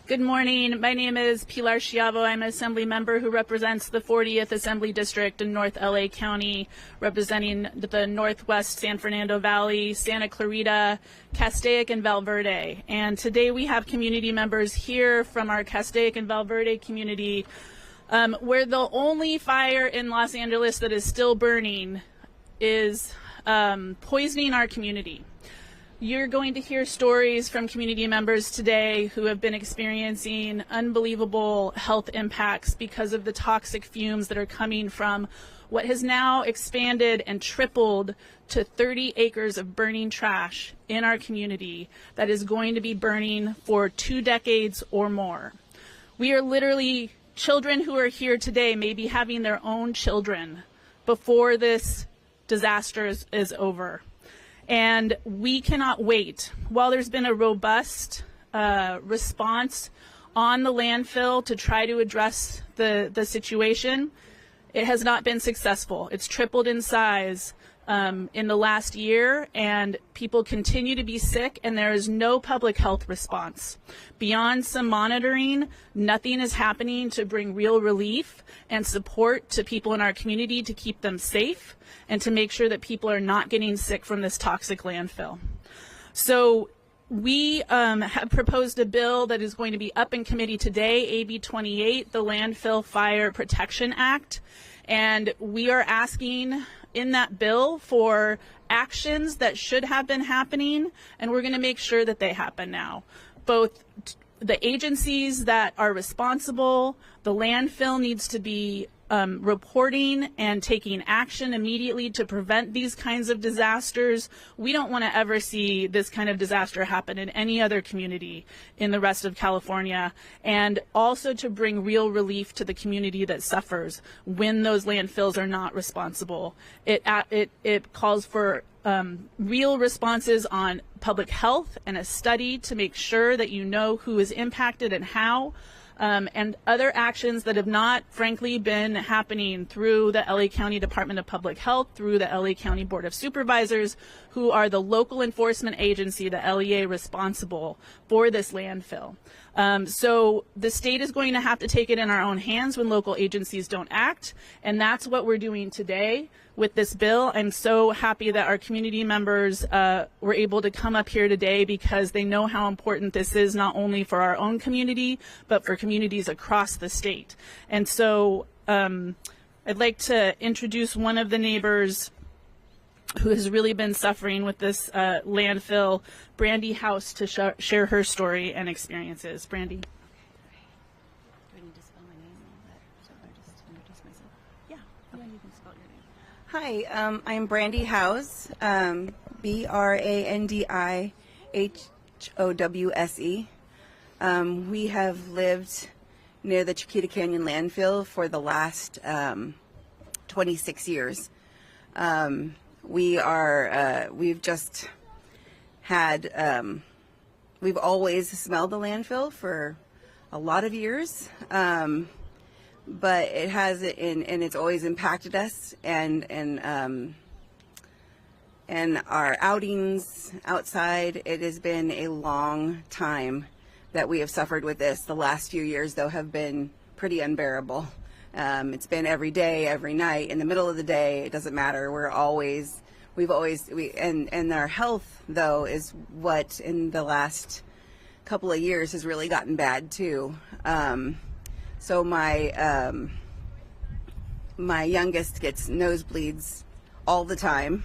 Good morning. My name is Pilar Schiavo. I'm an Assembly member who represents the 40th Assembly District in North LA County, representing the Northwest San Fernando Valley, Santa Clarita, Castaic, and Valverde. And today we have community members here from our Castaic and Valverde community, where the only fire in Los Angeles that is still burning is poisoning our community. You're going to hear stories from community members today who have been experiencing unbelievable health impacts because of the toxic fumes that are coming from what has now expanded and tripled to 30 acres of burning trash in our community that is going to be burning for 2 decades or more. We are literally, children who are here today may be having their own children before this disaster is over. And we cannot wait. While there's been a robust response on the landfill to try to address the situation, it has not been successful. It's tripled in size in the last year, and people continue to be sick, and there is no public health response. Beyond some monitoring, nothing is happening to bring real relief and support to people in our community to keep them safe and to make sure that people are not getting sick from this toxic landfill. So we have proposed a bill that is going to be up in committee today, AB 28, the Landfill Fire Protection Act. And we are asking in that bill for actions that should have been happening, and we're going to make sure that they happen now. Both the agencies that are responsible, the landfill needs to be reporting and taking action immediately to prevent these kinds of disasters. We don't want to ever see this kind of disaster happen in any other community in the rest of California, and also to bring real relief to the community that suffers when those landfills are not responsible. It calls for real responses on public health and a study to make sure that you know who is impacted and how. And other actions that have not, frankly, been happening through the LA County Department of Public Health, through the LA County Board of Supervisors, who are the local enforcement agency, the LEA, responsible for this landfill. So the state is going to have to take it in our own hands when local agencies don't act, and that's what we're doing today with this bill. I'm so happy that our community members were able to come up here today because they know how important this is, not only for our own community, but for communities across the state. And so I'd like to introduce one of the neighbors who has really been suffering with this landfill, Brandy House, to share her story and experiences. Brandy. Do I need to spell my name and all that? Should I just introduce myself? Yeah, okay. You can spell your name. Hi, I'm Brandy House, BRANDIHOWSE. We have lived near the Chiquita Canyon landfill for the last 26 years. We've just had, we've always smelled the landfill for a lot of years, but it has, and it's always impacted us, and our outings outside. It has been a long time that we have suffered with this. The last few years, though, have been pretty unbearable. It's been every day, every night, in the middle of the day. It doesn't matter. And our health, though, is what in the last couple of years has really gotten bad too. So my youngest gets nosebleeds all the time.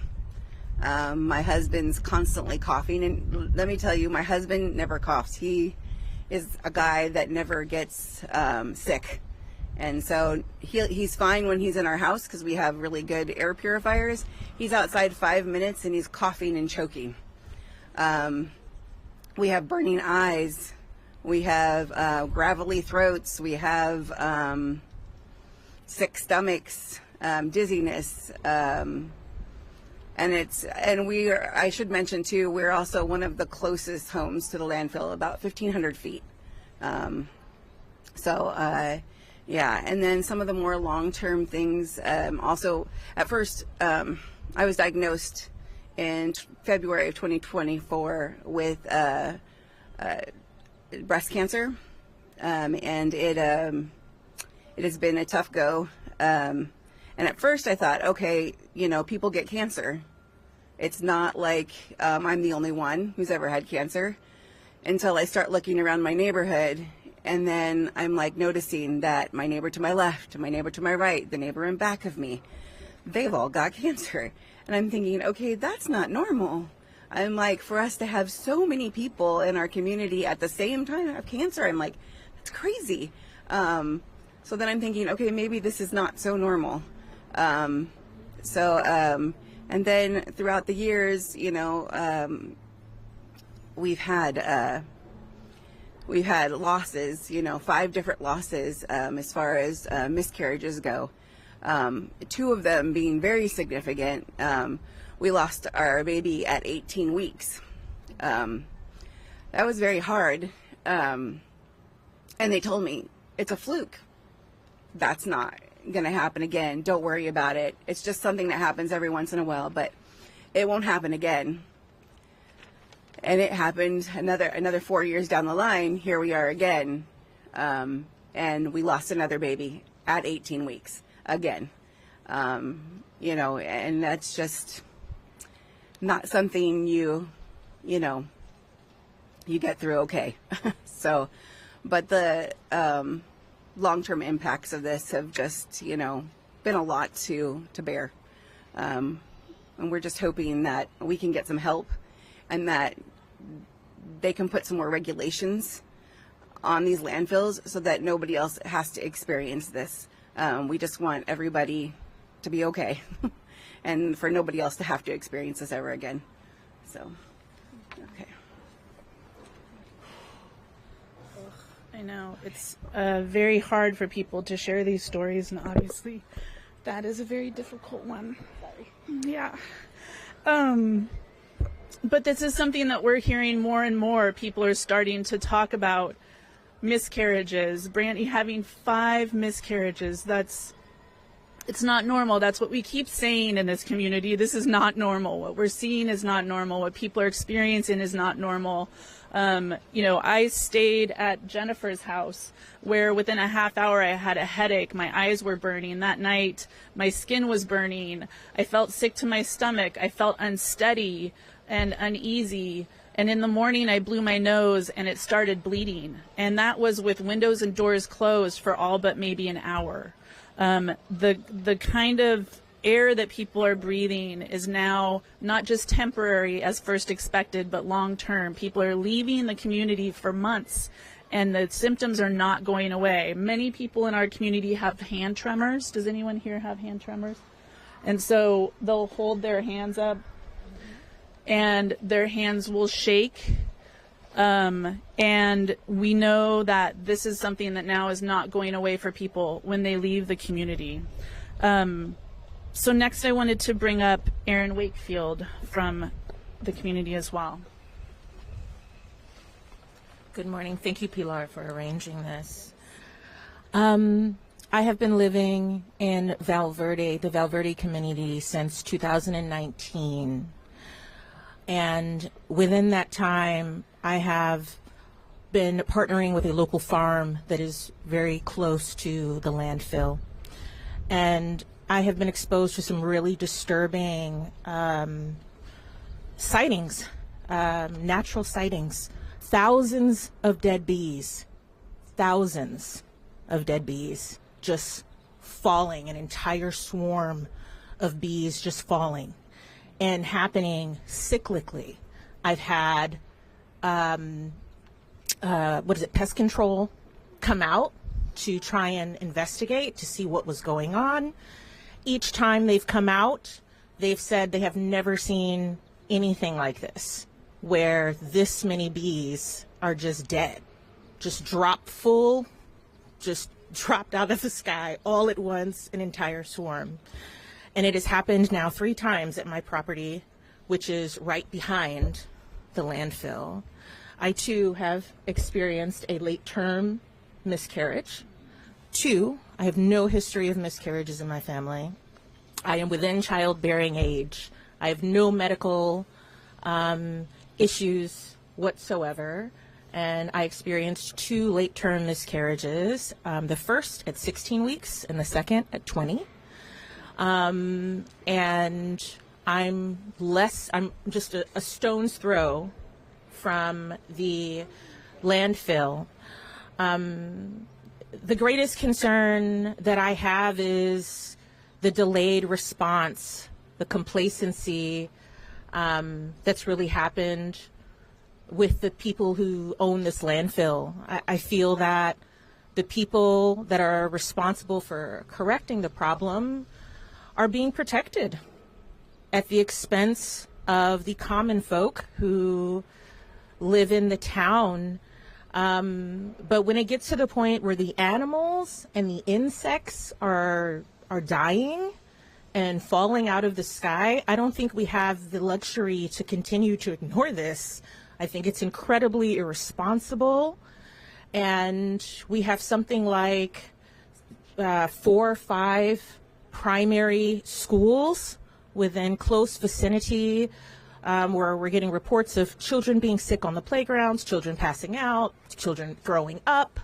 My husband's constantly coughing, and let me tell you, my husband never coughs. He is a guy that never gets sick. And so he's fine when he's in our house because we have really good air purifiers. He's outside 5 minutes and he's coughing and choking. We have burning eyes. We have gravelly throats. We have sick stomachs, dizziness. I should mention too, we're also one of the closest homes to the landfill, about 1,500 feet. Yeah, and then some of the more long-term things. Also, at first, I was diagnosed in February of 2024 with breast cancer, and it has been a tough go. And at first I thought, okay, people get cancer. It's not like I'm the only one who's ever had cancer, until I start looking around my neighborhood, and then I'm like noticing that my neighbor to my left, my neighbor to my right, the neighbor in back of me, they've all got cancer. And I'm thinking, okay, that's not normal. I'm like, for us to have so many people in our community at the same time have cancer, I'm like, that's crazy. So then I'm thinking, okay, maybe this is not so normal. And then throughout the years, we've had losses, 5 different losses as far as miscarriages go. 2 of them being very significant. We lost our baby at 18 weeks. That was very hard. And they told me, it's a fluke. That's not going to happen again. Don't worry about it. It's just something that happens every once in a while, but it won't happen again. And it happened another 4 years down the line. Here we are again. And we lost another baby at 18 weeks again. And that's just not something you get through okay. So, but the long-term impacts of this have just, been a lot to bear. And we're just hoping that we can get some help, and that they can put some more regulations on these landfills so that nobody else has to experience this. We just want everybody to be okay and for nobody else to have to experience this ever again. So, okay. I know it's very hard for people to share these stories, and obviously that is a very difficult one. Sorry. Yeah. But this is something that we're hearing more and more. People are starting to talk about miscarriages. Brandy having 5 miscarriages. It's not normal. That's what we keep saying in this community. This is not normal. What we're seeing is not normal. What people are experiencing is not normal. I stayed at Jennifer's house, where within a half hour I had a headache. My eyes were burning. That night, my skin was burning. I felt sick to my stomach. I felt unsteady and uneasy. And in the morning, I blew my nose and it started bleeding. And that was with windows and doors closed for all but maybe an hour. The kind of air that people are breathing is now not just temporary as first expected, but long-term. People are leaving the community for months, and the symptoms are not going away. Many people in our community have hand tremors. Does anyone here have hand tremors? And so they'll hold their hands up, and their hands will shake. And we know that this is something that now is not going away for people when they leave the community. So next I wanted to bring up Erin Wakefield from the community as well. Good morning. Thank you, Pilar, for arranging this. I have been living in the Valverde community, since 2019. And within that time, I have been partnering with a local farm that is very close to the landfill. And I have been exposed to some really disturbing sightings, natural sightings. Thousands of dead bees just falling, an entire swarm of bees just falling and happening cyclically. I've had, pest control come out to try and investigate to see what was going on. Each time they've come out, they've said they have never seen anything like this, where this many bees are just dead, just dropped out of the sky all at once, an entire swarm. And it has happened now 3 times at my property, which is right behind the landfill. I too have experienced a late-term miscarriage. 2, I have no history of miscarriages in my family. I am within childbearing age. I have no medical issues whatsoever. and I experienced 2 late-term miscarriages, the first at 16 weeks and the second at 20. And I'm just a stone's throw from the landfill. The greatest concern that I have is the delayed response, the complacency that's really happened with the people who own this landfill. I feel that the people that are responsible for correcting the problem are being protected at the expense of the common folk who live in the town. But when it gets to the point where the animals and the insects are dying and falling out of the sky, I don't think we have the luxury to continue to ignore this. I think it's incredibly irresponsible. And we have something like 4 or 5 primary schools within close vicinity, where we're getting reports of children being sick on the playgrounds, children passing out, children throwing up.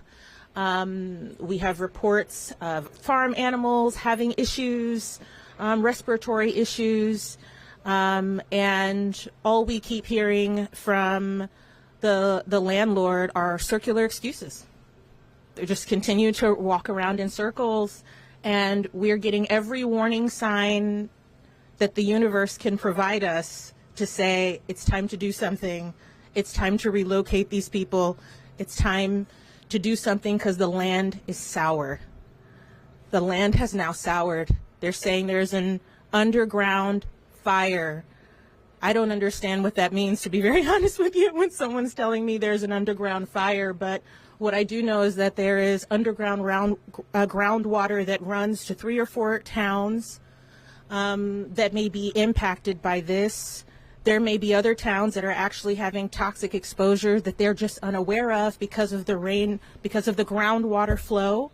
We have reports of farm animals having issues, respiratory issues, and all we keep hearing from the landlord are circular excuses. They just continue to walk around in circles, and we're getting every warning sign that the universe can provide us to say it's time to do something. It's time to relocate these people. It's time to do something because the land is sour. The land has now soured. They're saying there's an underground fire. I don't understand what that means, to be very honest with you, when someone's telling me there's an underground fire. But what I do know is that there is underground groundwater that runs to 3 or 4 towns that may be impacted by this. There may be other towns that are actually having toxic exposure that they're just unaware of because of the rain, because of the groundwater flow.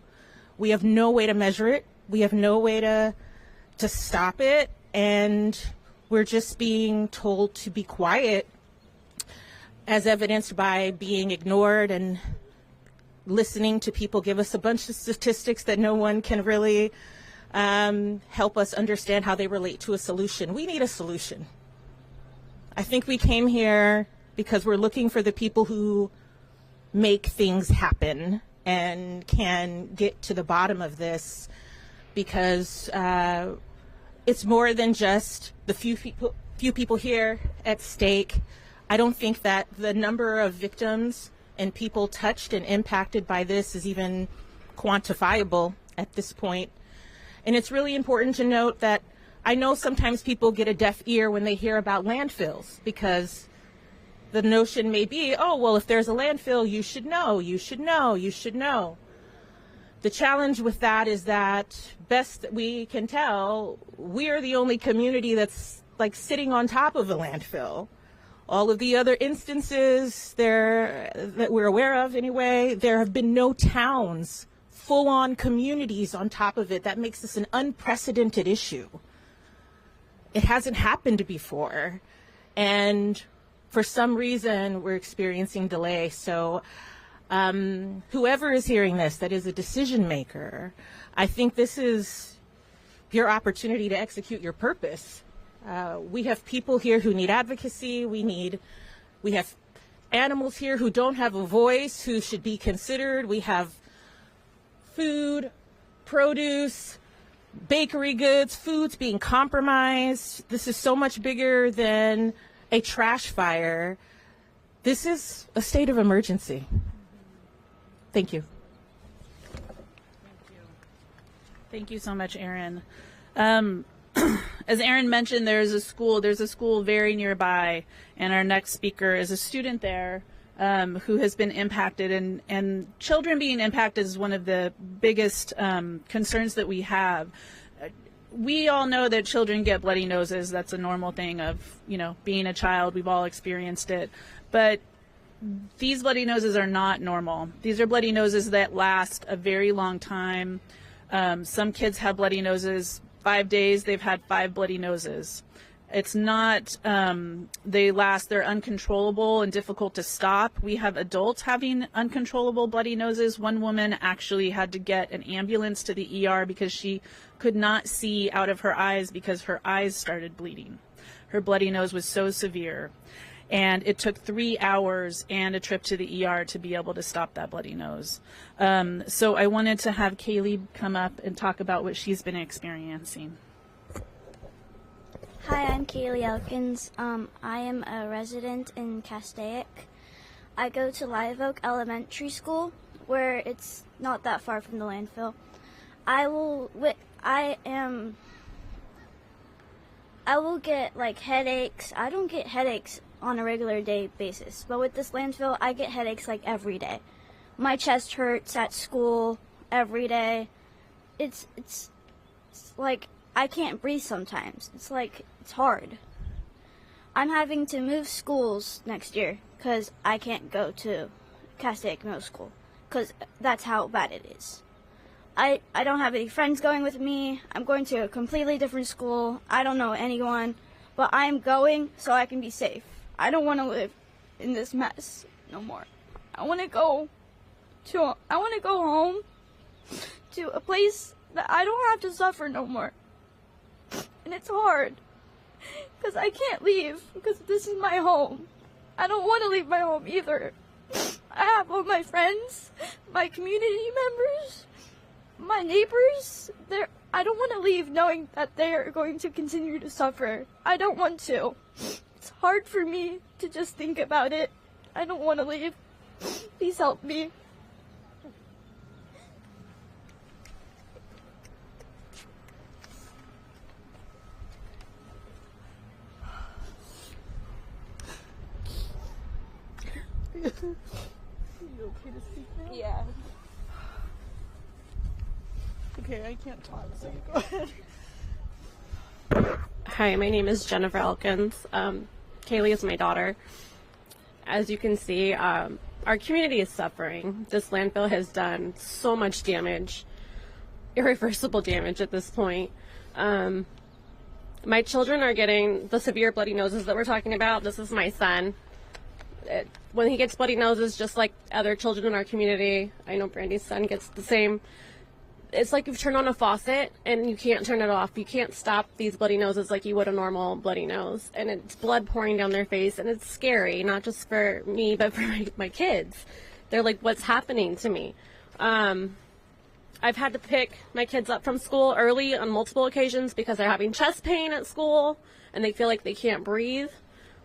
We have no way to measure it. We have no way to stop it. And we're just being told to be quiet, as evidenced by being ignored and listening to people give us a bunch of statistics that no one can really help us understand how they relate to a solution. We need a solution. I think we came here because we're looking for the people who make things happen and can get to the bottom of this, because it's more than just the few people here at stake. I don't think that the number of victims and people touched and impacted by this is even quantifiable at this point. And it's really important to note that I know sometimes people get a deaf ear when they hear about landfills, because the notion may be, oh, well, if there's a landfill, you should know, you should know, you should know. The challenge with that is that, best that we can tell, we're the only community that's like sitting on top of a landfill. All of the other instances that we're aware of anyway, there have been no towns, full-on communities on top of it. That makes this an unprecedented issue. It hasn't happened before, and for some reason we're experiencing delay. So whoever is hearing this that is a decision maker, I think this is your opportunity to execute your purpose. We have people here who need advocacy. We have animals here who don't have a voice, who should be considered. We have food, produce, bakery goods, foods being compromised. This is so much bigger than a trash fire. This is a state of emergency. Thank you. Thank you so much, Erin. As Erin mentioned, there's a school very nearby, and our next speaker is a student there who has been impacted, and children being impacted is one of the biggest concerns that we have. We all know that children get bloody noses. That's a normal thing of, being a child. We've all experienced it. But these bloody noses are not normal. These are bloody noses that last a very long time. Some kids have bloody noses 5 days. They've had 5 bloody noses. It's not, they're uncontrollable and difficult to stop. We have adults having uncontrollable bloody noses. One woman actually had to get an ambulance to the ER because she could not see out of her eyes because her eyes started bleeding. Her bloody nose was so severe. And it took 3 hours and a trip to the ER to be able to stop that bloody nose. So I wanted to have Kaylee come up and talk about what she's been experiencing. Hi, I'm Kaylee Elkins. I am a resident in Castaic. I go to Live Oak Elementary School, where it's not that far from the landfill. I will get like headaches. I don't get headaches on a regular day basis, but with this landfill, I get headaches like every day. My chest hurts at school every day. It's like I can't breathe sometimes. It's hard. I'm having to move schools next year because I can't go to Castaic Middle School because that's how bad it is. I don't have any friends going with me. I'm going to a completely different school. I don't know anyone, but I'm going so I can be safe. I don't want to live in this mess no more. I want to go home to a place that I don't have to suffer no more. And it's hard because I can't leave because this is my home. I don't want to leave my home either. I have all my friends, my community members, my neighbors. I don't want to leave knowing that they are going to continue to suffer. I don't want to. It's hard for me to just think about it. I don't want to leave. Please help me. You okay to speak now? Yeah. Okay, I can't talk, so you go ahead. Hi, my name is Jennifer Elkins. Kaylee is my daughter. As you can see, our community is suffering. This landfill has done so much damage, irreversible damage at this point. My children are getting the severe bloody noses that we're talking about. This is my son. When he gets bloody noses, just like other children in our community, I know Brandy's son gets the same. It's like you've turned on a faucet and you can't turn it off. You can't stop these bloody noses like you would a normal bloody nose. And it's blood pouring down their face, and it's scary, not just for me, but for my kids. They're like, what's happening to me? I've had to pick my kids up from school early on multiple occasions because they're having chest pain at school and they feel like they can't breathe.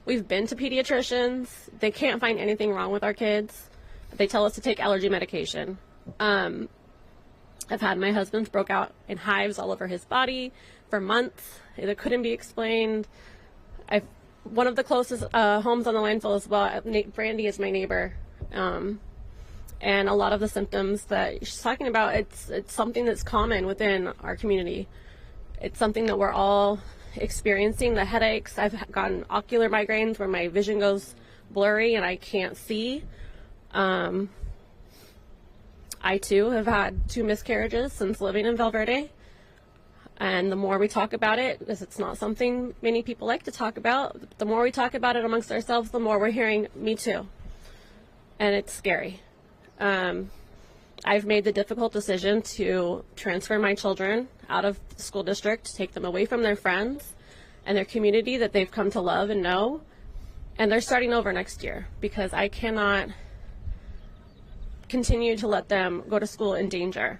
We've been to pediatricians. They can't find anything wrong with our kids. They tell us to take allergy medication. I've had my husband's broke out in hives all over his body for months. It couldn't be explained. One of the closest homes on the landfill as well, Brandy is my neighbor. And a lot of the symptoms that she's talking about, it's something that's common within our community. It's something that we're all experiencing. The headaches, I've gotten ocular migraines where my vision goes blurry and I can't see. I too have had 2 miscarriages since living in Valverde, and the more we talk about it, because it's not something many people like to talk about, the more we talk about it amongst ourselves, the more we're hearing me too, and it's scary. I've made the difficult decision to transfer my children out of the school district, take them away from their friends and their community that they've come to love and know, and they're starting over next year because I cannot continue to let them go to school in danger.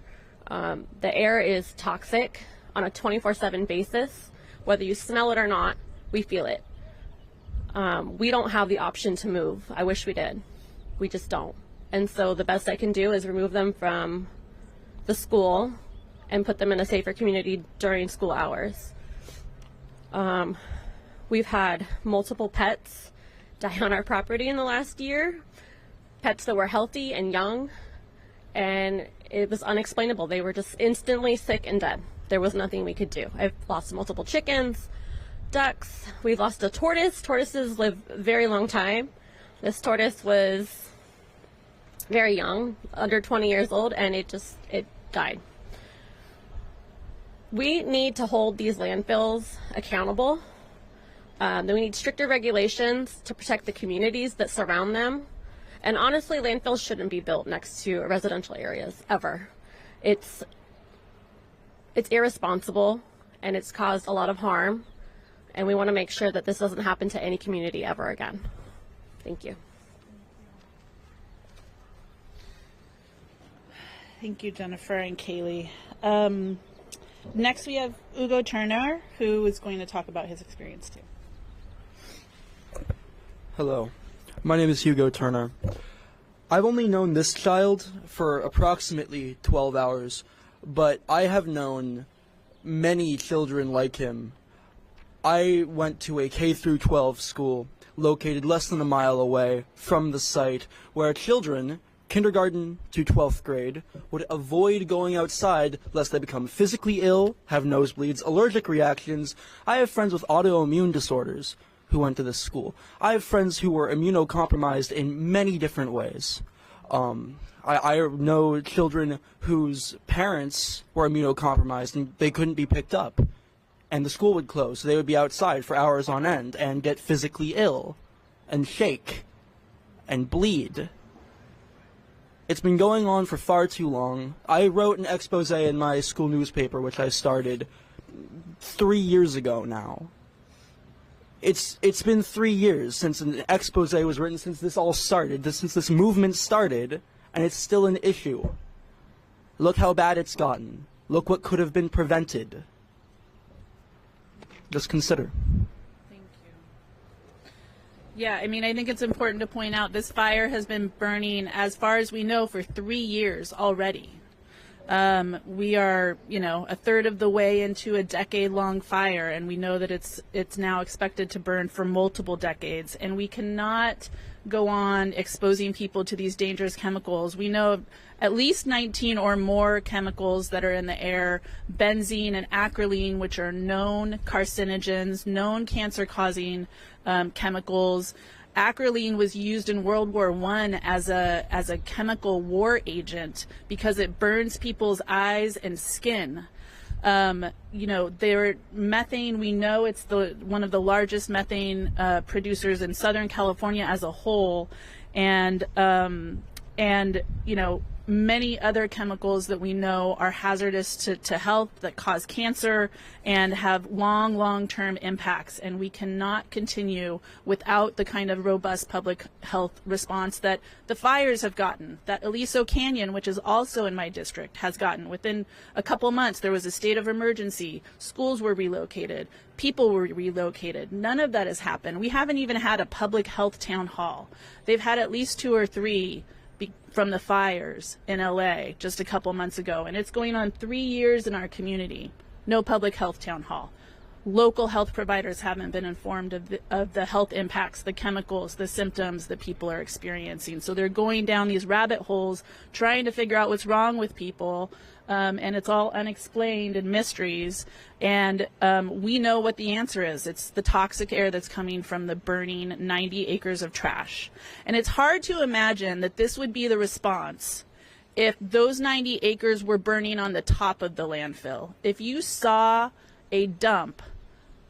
The air is toxic on a 24/7 basis. Whether you smell it or not, we feel it. We don't have the option to move. I wish we did. We just don't. And so the best I can do is remove them from the school and put them in a safer community during school hours. We've had multiple pets die on our property in the last year. Pets that were healthy and young, and it was unexplainable. They were just instantly sick and dead. There was nothing we could do. I've lost multiple chickens, ducks. We've lost a tortoise. Tortoises live a very long time. This tortoise was very young, under 20 years old, and it died. We need to hold these landfills accountable. Then we need stricter regulations to protect the communities that surround them. And honestly, landfills shouldn't be built next to residential areas ever. It's irresponsible, and it's caused a lot of harm. And we want to make sure that this doesn't happen to any community ever again. Thank you. Thank you, Jennifer and Kaylee. Next, we have Hugo Turner, who is going to talk about his experience too. Hello, my name is Hugo Turner. I've only known this child for approximately 12 hours, but I have known many children like him. I went to a K-12 school located less than a mile away from the site where children, kindergarten to 12th grade, would avoid going outside lest they become physically ill, have nosebleeds, allergic reactions. I have friends with autoimmune disorders who went to this school. I have friends who were immunocompromised in many different ways. I know children whose parents were immunocompromised and they couldn't be picked up, and the school would close, so they would be outside for hours on end and get physically ill and shake and bleed. It's been going on for far too long. I wrote an expose in my school newspaper, which I started 3 years ago now. It's been 3 years since an expose was written, since this all started, since this movement started, and it's still an issue. Look how bad it's gotten. Look what could have been prevented. Just consider. Thank you. Yeah, I mean, I think it's important to point out this fire has been burning, as far as we know, for 3 years already. We are, a third of the way into a decade-long fire, and we know that it's now expected to burn for multiple decades, and we cannot go on exposing people to these dangerous chemicals. We know of at least 19 or more chemicals that are in the air, benzene and acrolein, which are known carcinogens, known cancer-causing chemicals. Acrolein was used in World War I as a chemical war agent because it burns people's eyes and skin. Methane, we know it's one of the largest methane producers in Southern California as a whole, and many other chemicals that we know are hazardous to health, that cause cancer and have long-term impacts. And we cannot continue without the kind of robust public health response that the fires have gotten, that Aliso Canyon, which is also in my district, has gotten. Within a couple months, there was a state of emergency. Schools were relocated. People were relocated. None of that has happened. We haven't even had a public health town hall. They've had at least 2 or 3 from the fires in LA just a couple months ago, and it's going on 3 years in our community. No public health town hall. Local health providers haven't been informed of the health impacts, the chemicals, the symptoms that people are experiencing. So they're going down these rabbit holes trying to figure out what's wrong with people, and it's all unexplained and mysteries. And we know what the answer is. It's the toxic air that's coming from the burning 90 acres of trash. And it's hard to imagine that this would be the response if those 90 acres were burning on the top of the landfill. If you saw a dump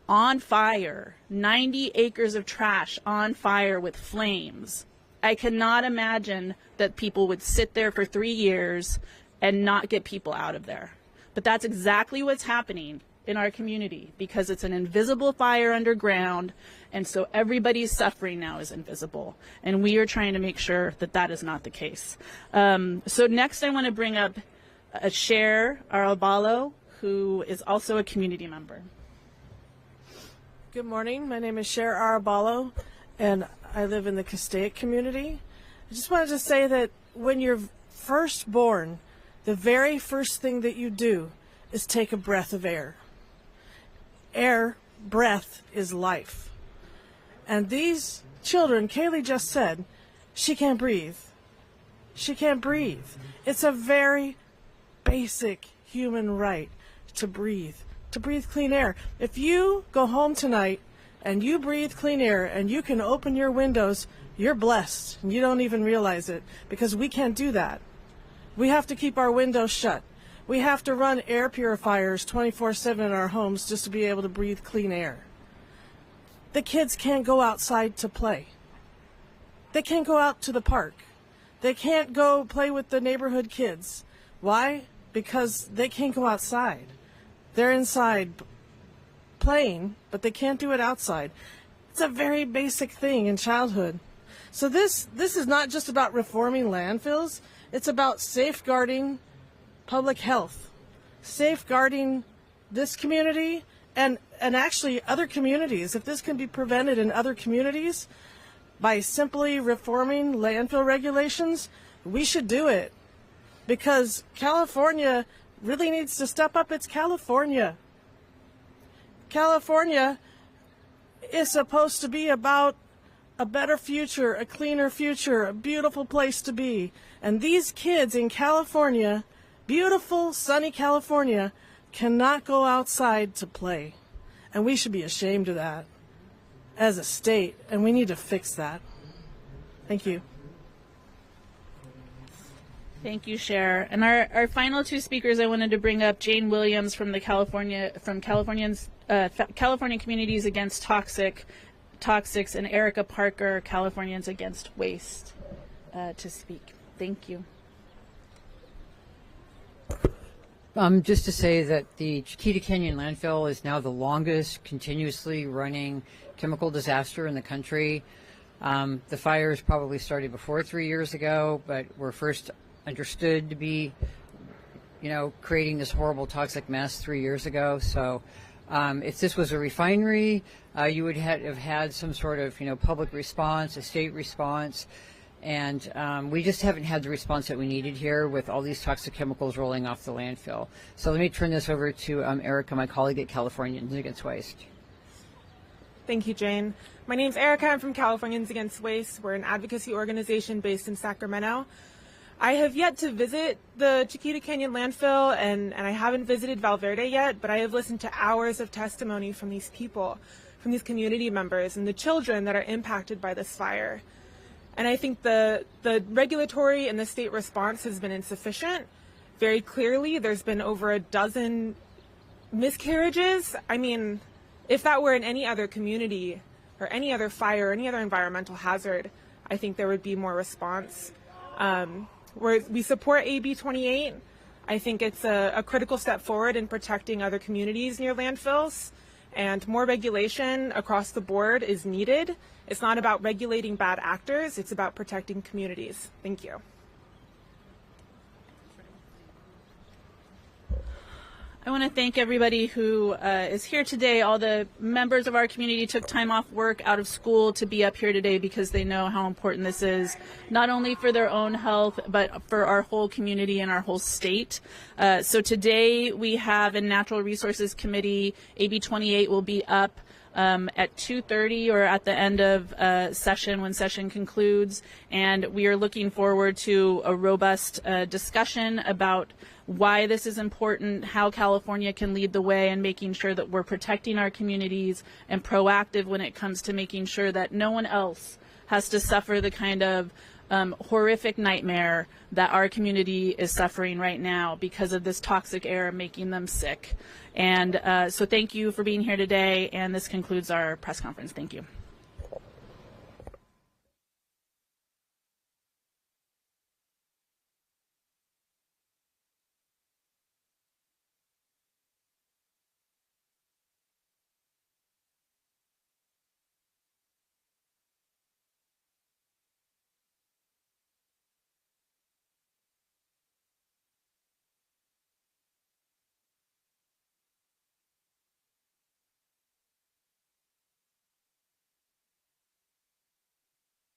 on fire, 90 acres of trash on fire with flames, I cannot imagine that people would sit there for 3 years and not get people out of there. But that's exactly what's happening in our community, because it's an invisible fire underground, and so everybody's suffering now is invisible. And we are trying to make sure that that is not the case. So next I want to bring up Cher Arabalo, who is also a community member. Good morning. My name is Cher Arabalo, and I live in the Castaic community. I just wanted to say that when you're first born, the very first thing that you do is take a breath of air. Air, breath, is life. And these children, Kaylee just said, she can't breathe. She can't breathe. It's a very basic human right to breathe clean air. If you go home tonight and you breathe clean air and you can open your windows, you're blessed, and you don't even realize it, because we can't do that. We have to keep our windows shut. We have to run air purifiers 24/7 in our homes just to be able to breathe clean air. the kids can't go outside to play. They can't go out to the park. They can't go play with the neighborhood kids. Why? Because they can't go outside. They're inside playing, but they can't do it outside. It's a very basic thing in childhood. So this is not just about reforming landfills. It's about safeguarding public health, safeguarding this community and actually other communities. If this can be prevented in other communities by simply reforming landfill regulations, we should do it. Because California really needs to step up. It's California. California is supposed to be about a better future, a cleaner future, a beautiful place to be. And these kids in California, beautiful, sunny California, cannot go outside to play. And we should be ashamed of that as a state, and we need to fix that. Thank you. Thank you, Cher. And our final two speakers, I wanted to bring up Jane Williams from the California Communities Against Toxics, and Erica Parker, Californians Against Waste, to speak. Thank you. Just to say that the Chiquita Canyon landfill is now the longest continuously running chemical disaster in the country. The fires probably started before 3 years ago, but were first understood to be, creating this horrible toxic mess 3 years ago. So if this was a refinery, you would have had some sort of, public response, a state response. And we just haven't had the response that we needed here with all these toxic chemicals rolling off the landfill. So let me turn this over to Erica, my colleague at Californians Against Waste. Thank you, Jane. My name's Erica. I'm from Californians Against Waste. We're an advocacy organization based in Sacramento. I have yet to visit the Chiquita Canyon landfill, and I haven't visited Valverde yet, but I have listened to hours of testimony from these people, from these community members, and the children that are impacted by this fire. And I think the regulatory and the state response has been insufficient. Very clearly, there's been over a dozen miscarriages. I mean, if that were in any other community or any other fire or any other environmental hazard, I think there would be more response. We support AB 28. I think it's a critical step forward in protecting other communities near landfills, and more regulation across the board is needed. It's not about regulating bad actors, it's about protecting communities. Thank you. I want to thank everybody who is here today. All the members of our community took time off work, out of school, to be up here today because they know how important this is, not only for their own health, but for our whole community and our whole state. So today we have in Natural Resources Committee, AB 28 will be up at 2:30 or at the end of session when session concludes. And we are looking forward to a robust discussion about why this is important, how California can lead the way in making sure that we're protecting our communities and proactive when it comes to making sure that no one else has to suffer the kind of horrific nightmare that our community is suffering right now because of this toxic air making them sick. And so thank you for being here today, and this concludes our press conference. Thank you.